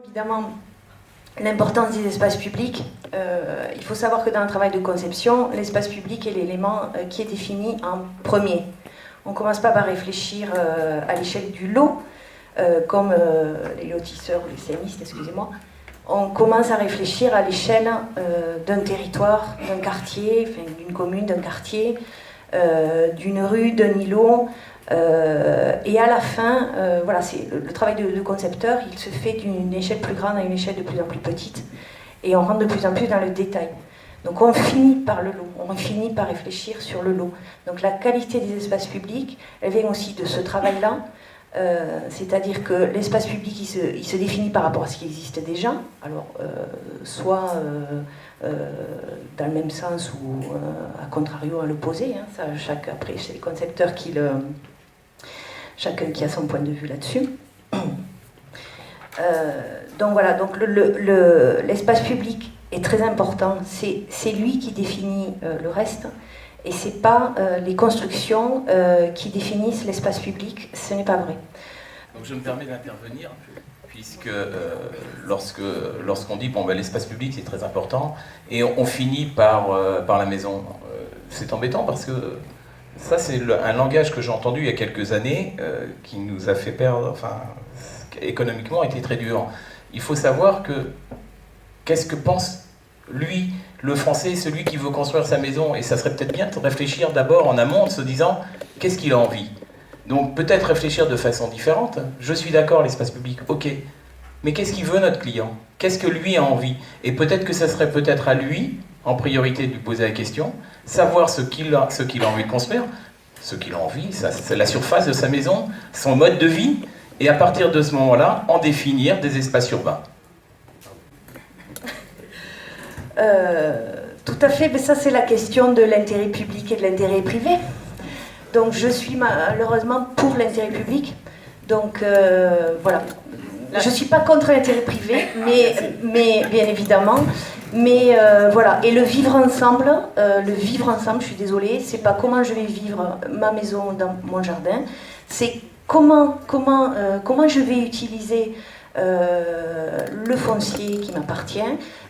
Évidemment, l'importance des espaces publics, il faut savoir que dans le travail de conception, l'espace public est l'élément qui est défini en premier. On ne commence pas par réfléchir à l'échelle du lot, comme les lotisseurs ou les CMistes, excusez-moi. On commence à réfléchir à l'échelle d'un territoire, d'un quartier, enfin, d'une commune, d'un quartier, d'une rue, d'un îlot. Et à la fin, voilà, le travail de concepteur, il se fait d'une échelle plus grande à une échelle de plus en plus petite. Et on rentre de plus en plus dans le détail. Donc on finit par le lot, on finit par réfléchir sur le lot. Donc la qualité des espaces publics, elle vient aussi de ce travail-là. C'est-à-dire que l'espace public, il se définit par rapport à ce qui existe déjà. Alors, soit dans le même sens ou à contrario, à l'opposé. Hein, ça, après, c'est les concepteurs qui le... Chacun qui a son point de vue là-dessus. Donc voilà, donc l'espace public est très important. C'est lui qui définit le reste. Et ce n'est pas les constructions qui définissent l'espace public, ce n'est pas vrai. Donc je me permets d'intervenir, puisque lorsqu'on dit bon, ben, l'espace public c'est très important, et on finit par la maison, c'est embêtant parce que ça c'est un langage que j'ai entendu il y a quelques années, qui nous a fait perdre, enfin, économiquement était très dur. Il faut savoir que, qu'est-ce que pense lui, le Français, celui qui veut construire sa maison, et ça serait peut-être bien de réfléchir d'abord en amont en se disant qu'est-ce qu'il a envie. Donc peut-être réfléchir de façon différente. Je suis d'accord, l'espace public, ok. Mais qu'est-ce qu'il veut notre client? Qu'est-ce que lui a envie? Et peut-être que ça serait peut-être à lui, en priorité, de lui poser la question, savoir ce qu'il a envie de construire, ce qu'il a envie, c'est la surface de sa maison, son mode de vie, et à partir de ce moment-là, en définir des espaces urbains. Tout à fait, mais ça c'est la question de l'intérêt public et de l'intérêt privé. Donc je suis malheureusement pour l'intérêt public. Donc voilà. Je ne suis pas contre l'intérêt privé, mais bien évidemment. Mais voilà. Et le vivre ensemble, je suis désolée, c'est pas comment je vais vivre ma maison dans mon jardin, c'est comment je vais utiliser le foncier qui m'appartient,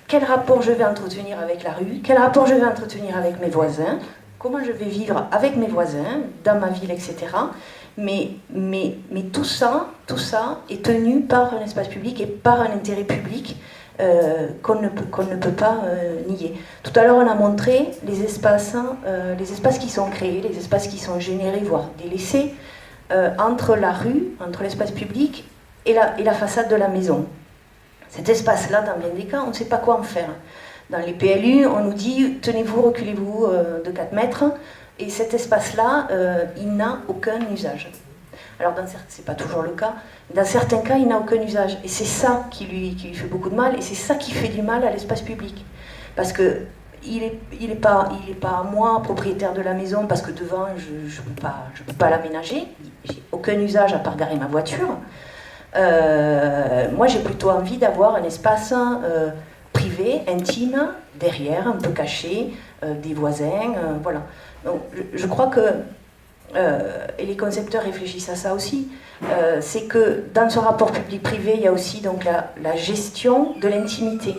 quel rapport je vais entretenir avec la rue, quel rapport je vais entretenir avec mes voisins, comment je vais vivre avec mes voisins, dans ma ville, etc. Mais tout ça est tenu par un espace public et par un intérêt public qu'on ne peut pas nier. Tout à l'heure, on a montré les espaces qui sont créés, les espaces qui sont générés, voire délaissés, entre la rue, entre l'espace public et la façade de la maison. Cet espace-là, dans bien des cas, on ne sait pas quoi en faire. Dans les PLU, on nous dit, tenez-vous, reculez-vous de 4 mètres, et cet espace-là, il n'a aucun usage. Alors, c'est pas toujours le cas, dans certains cas, il n'a aucun usage. Et c'est ça qui lui fait beaucoup de mal, et c'est ça qui fait du mal à l'espace public. Parce que il est pas moi, propriétaire de la maison, parce que devant, je peux pas l'aménager, j'ai aucun usage à part garer ma voiture. Moi, j'ai plutôt envie d'avoir un espace privé, intime, derrière, un peu caché, des voisins, voilà. Donc, je crois que, et les concepteurs réfléchissent à ça aussi, c'est que dans ce rapport public-privé, il y a aussi donc, la gestion de l'intimité.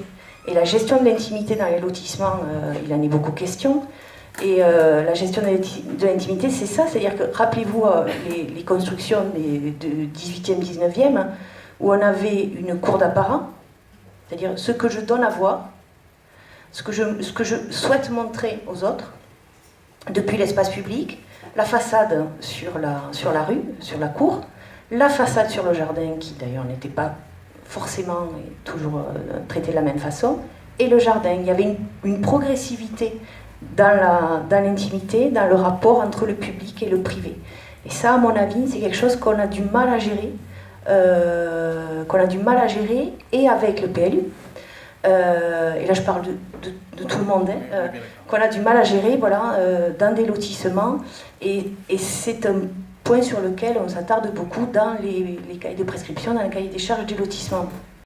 Et la gestion de l'intimité dans les lotissements, il en est beaucoup question. Et la gestion de l'intimité, c'est ça, c'est-à-dire que, rappelez-vous les constructions de 18e, 19e, où on avait une cour d'apparat, c'est-à-dire ce que je donne à voir, ce que je souhaite montrer aux autres, depuis l'espace public, la façade sur la rue, sur la cour, la façade sur le jardin, qui d'ailleurs n'était pas forcément et toujours traitée de la même façon, et le jardin. Il y avait une progressivité dans l'intimité, dans le rapport entre le public et le privé. Et ça, à mon avis, c'est quelque chose qu'on a du mal à gérer, et avec le PLU, et là je parle de tout le monde, qu'on a du mal à gérer, voilà, dans des lotissements, et c'est un point sur lequel on s'attarde beaucoup dans les cahiers de prescription, dans les cahiers des charges des lotissements.